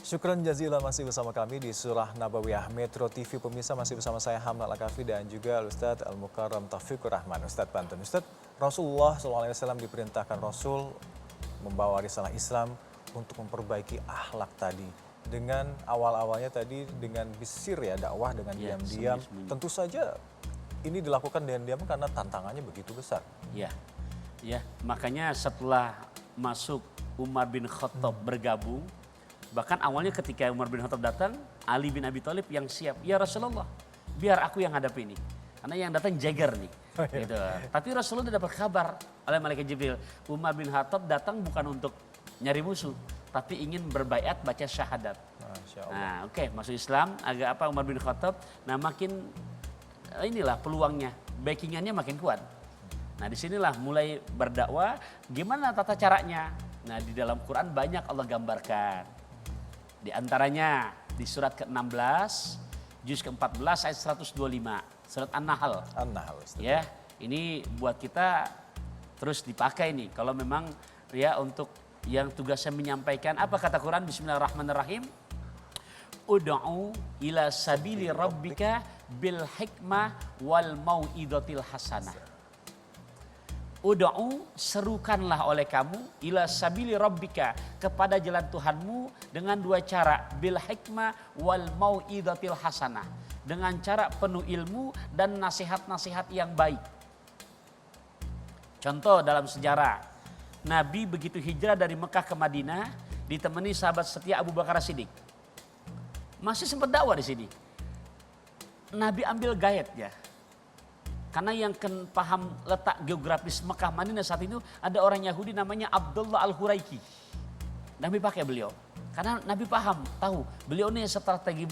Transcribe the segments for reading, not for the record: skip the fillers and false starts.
Syukran jazilan masih bersama kami di Surah Nabawiyah Metro TV. Pemirsa masih bersama saya Hamdal Al-Kafi dan juga Ustadz Al-Mukarram Taufikur Rahman. Ustadz Pantun. Ustadz, Rasulullah SAW diperintahkan Rasul membawa risalah Islam untuk memperbaiki akhlak tadi. Dengan awal-awalnya tadi dengan bisir ya, dakwah dengan diam-diam. Tentu saja ini dilakukan diam-diam karena tantangannya begitu besar. Ya, makanya setelah masuk Umar bin Khattab bergabung, bahkan awalnya ketika Umar bin Khattab datang, Ali bin Abi Thalib yang siap, ya Rasulullah, biar aku yang hadapi ini. Karena yang datang Jagger nih. Gitu. Tapi Rasulullah dapat kabar oleh Malaikat Jibril, Umar bin Khattab datang bukan untuk nyari musuh, tapi ingin berbaiat baca syahadat. Nah, oke, masuk Islam, agak apa Umar bin Khattab, nah makin inilah peluangnya, backingannya makin kuat. Nah disinilah mulai berdakwah, gimana tata caranya? Nah di dalam Quran banyak Allah gambarkan. Di antaranya di surat ke-16, juz ke-14 ayat 125, surat An-Nahl. Ya, ini buat kita terus dipakai nih. Kalau memang ya untuk yang tugasnya menyampaikan, apa kata Quran? Bismillahirrahmanirrahim. Ud'u ila sabili rabbika bil hikmah wal mau'izatil hasanah. Ud'u, serukanlah oleh kamu ila sabili rabbika, kepada jalan Tuhanmu dengan dua cara, bil hikmah wal mau'izatil hasanah, dengan cara penuh ilmu dan nasihat-nasihat yang baik. Contoh dalam sejarah, Nabi begitu hijrah dari Mekah ke Madinah ditemani sahabat setia Abu Bakar As-Siddiq. Masih sempat dakwah di sini. Nabi ambil gaet ya. Karena yang paham letak geografis Mekah Madinah saat itu, ada orang Yahudi namanya Abdullah Al-Huraiki. Nabi pakai beliau. Karena Nabi paham, tahu beliau ini strategi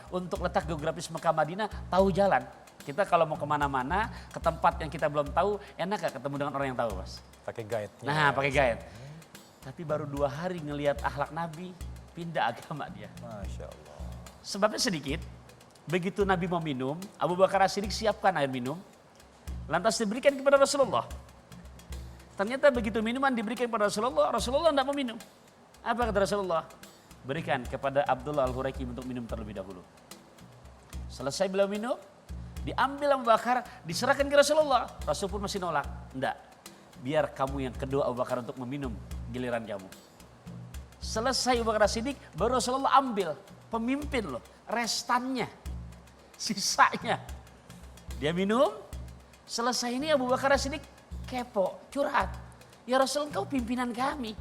untuk letak geografis Mekah Madinah, tahu jalan. Kita kalau mau kemana-mana, ke tempat yang kita belum tahu, enak gak ketemu dengan orang yang tahu, Mas? Pakai guide. Nah, pakai guide. Tapi baru 2 hari ngelihat akhlak Nabi, pindah agama dia. Masya Allah. Sebabnya sedikit, begitu Nabi mau minum, Abu Bakar As-Siddiq siapkan air minum. Lantas diberikan kepada Rasulullah. Ternyata begitu minuman diberikan kepada Rasulullah, Rasulullah tidak mau minum. Apa kata Rasulullah? Berikan kepada Abdullah Al-Huraiki untuk minum terlebih dahulu. Selesai beliau minum, diambil Abu Bakar, diserahkan ke Rasulullah. Rasul pun masih nolak. Tidak, biar kamu yang kedua Abu Bakar untuk meminum giliran kamu. Selesai Abu Bakar As-Siddiq, baru Rasulullah ambil. Pemimpin loh, restannya, sisanya. Dia minum. Selesai ini Abu Bakar As-Siddiq kepo, curhat. Ya Rasul, engkau pimpinan kami.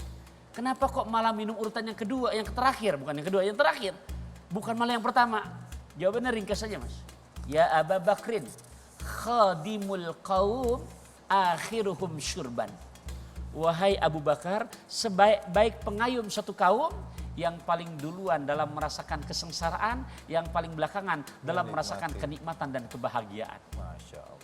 Kenapa kok malah minum urutan yang kedua, yang terakhir? Bukan yang kedua, yang terakhir. Bukan malah yang pertama. Jawabannya ringkas saja, Mas. Ya Abu Bakrin, khadimul qaum akhiruhum syurban. Wahai Abu Bakar, sebaik-baik pengayum satu kaum, yang paling duluan dalam merasakan kesengsaraan, yang paling belakangan dalam merasakan kenikmatan dan kebahagiaan. Masya Allah.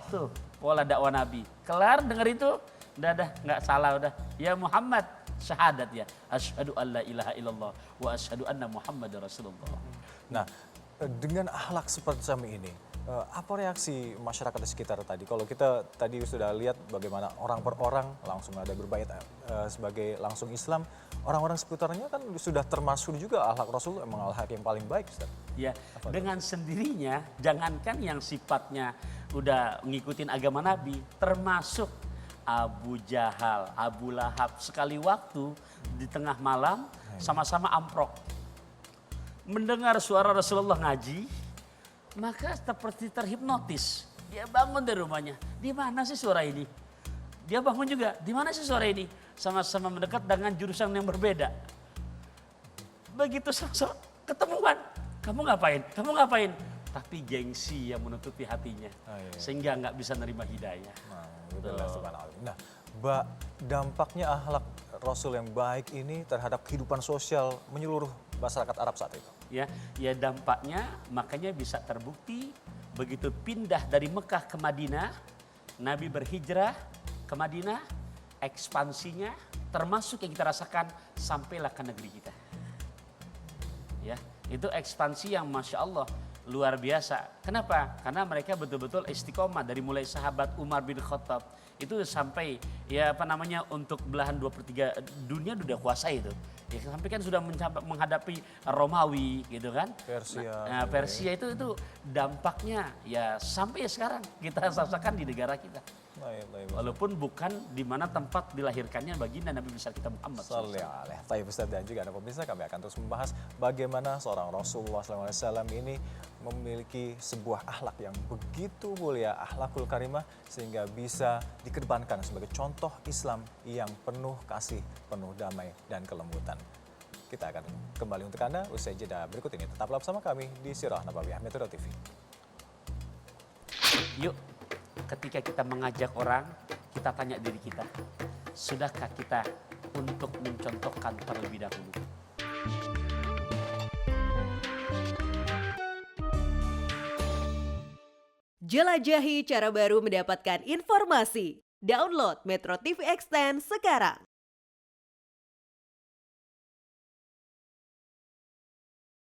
Tuh pola dakwah Nabi. Kelar dengar itu, udah nggak salah udah. Ya Muhammad, syahadat ya. Asyhadu an la ilaha illallah wa asyhadu anna Muhammadar Rasulullah. Nah, dengan akhlak seperti ini, apa reaksi masyarakat di sekitar tadi? Kalau kita tadi sudah lihat bagaimana orang per orang langsung ada berbaiat sebagai langsung Islam, orang-orang sekitarnya kan sudah termasuk juga akhlak Rasul emang akhlak yang paling baik, Ustaz. Ya, dengan sendirinya, jangankan yang sifatnya udah ngikutin agama Nabi, termasuk Abu Jahal, Abu Lahab, sekali waktu di tengah malam sama-sama amprok. Mendengar suara Rasulullah ngaji, maka seperti terhipnotis. Dia bangun dari rumahnya. Di mana sih suara ini? Dia bangun juga. Di mana sih suara ini? Sama-sama mendekat dengan jurusan yang berbeda. Begitu sama-sama ketemuan. Kamu ngapain? Kamu ngapain? Tapi gengsi yang menutupi hatinya. Sehingga nggak bisa nerima hidayah. Nah, dampaknya akhlak Rasul yang baik ini terhadap kehidupan sosial menyeluruh masyarakat Arab saat itu. Ya dampaknya makanya bisa terbukti begitu pindah dari Mekah ke Madinah, Nabi berhijrah ke Madinah, ekspansinya termasuk yang kita rasakan sampailah ke negeri kita. Ya, itu ekspansi yang Masya Allah luar biasa. Kenapa? Karena mereka betul-betul istiqomah dari mulai sahabat Umar bin Khattab itu sampai ya apa namanya untuk belahan 2/3 dunia sudah kuasai itu. Ya, sampai kan sudah menghadapi Romawi gitu kan. Persia. Nah, Persia itu dampaknya ya sampai sekarang kita rasakan di negara kita. Walaupun bukan di mana tempat dilahirkannya baginda Nabi besar kita Muhammad SAW. Baik Ustaz dan juga Anda pemirsa, kami akan terus membahas bagaimana seorang Rasulullah SAW ini memiliki sebuah akhlak yang begitu mulia, akhlakul karimah, sehingga bisa dikedepankan sebagai contoh Islam yang penuh kasih, penuh damai dan kelembutan. Kita akan kembali untuk Anda usai jeda berikut ini. Tetaplah bersama kami di Sirah Nabawiyah Metro TV. Yuk, ketika kita mengajak orang, kita tanya diri kita, sudahkah kita untuk mencontohkan terlebih dahulu? Jelajahi cara baru mendapatkan informasi. Download Metro TV Extend sekarang.